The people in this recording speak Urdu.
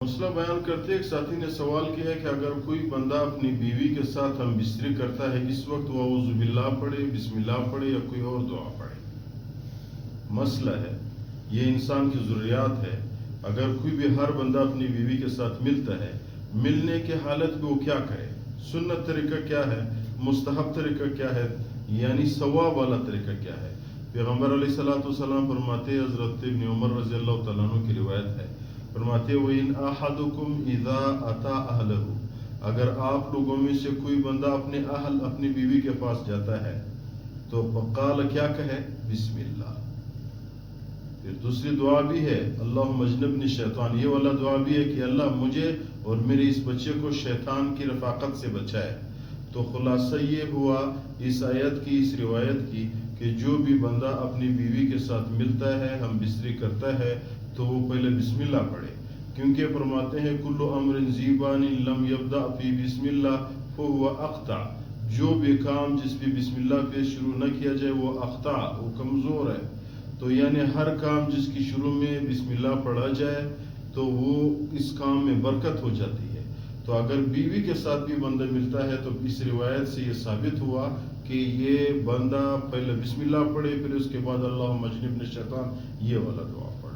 مسئلہ بیان کرتے ایک ساتھی نے سوال کیا کہ اگر کوئی بندہ اپنی بیوی کے ساتھ ہم بستری کرتا ہے اس وقت وہ اعوذ باللہ پڑھے، بسم اللہ پڑھے یا کوئی اور دعا پڑھے؟ مسئلہ ہے، یہ انسان کی ضروریات ہے۔ اگر کوئی بھی ہر بندہ اپنی بیوی کے ساتھ ملتا ہے، ملنے کے حالت میں وہ کیا کرے؟ سنت طریقہ کیا ہے؟ مستحب طریقہ کیا ہے؟ یعنی ثواب والا طریقہ کیا ہے؟ پیغمبر علیہ الصلوۃ والسلام فرماتے ہیں، حضرت ابن عمر رضی اللہ تعالیٰ عنہ کی روایت ہے، فرماتے وَإِنْ أَحَدُكُمْ إِذَا أَتَى أَهْلَهُ، اگر آپ لوگوں میں سے کوئی بندہ اپنی بیوی کے پاس جاتا ہے تو فقال کیا کہے؟ بسم اللہ۔ پھر دوسری دعا بھی ہے، اللہم اجنبنی شیطان، یہ والا دعا بھی ہے کہ اللہ مجھے اور میرے اس بچے کو شیطان کی رفاقت سے بچائے۔ تو خلاصہ یہ ہوا اس آیت کی، اس روایت کی، کہ جو بھی بندہ اپنی بیوی کے ساتھ ملتا ہے، ہم بستری کرتا ہے، تو وہ پہلے بسم اللہ پڑھے، کیونکہ فرماتے ہیں کل امر ذی بال لم یبدأ فی بسم اللہ فہو اخطأ، جو بھی کام جس پہ بسم اللہ پہ شروع نہ کیا جائے وہ اخطا، وہ کمزور ہے۔ تو یعنی ہر کام جس کی شروع میں بسم اللہ پڑھا جائے تو وہ اس کام میں برکت ہو جاتی ہے۔ تو اگر بیوی کے ساتھ بھی بندہ ملتا ہے تو اس روایت سے یہ ثابت ہوا کہ یہ بندہ پہلے بسم اللہ پڑھے، پھر اس کے بعد اللہم اجنبنی الشیطان، یہ والا دعا پڑھے۔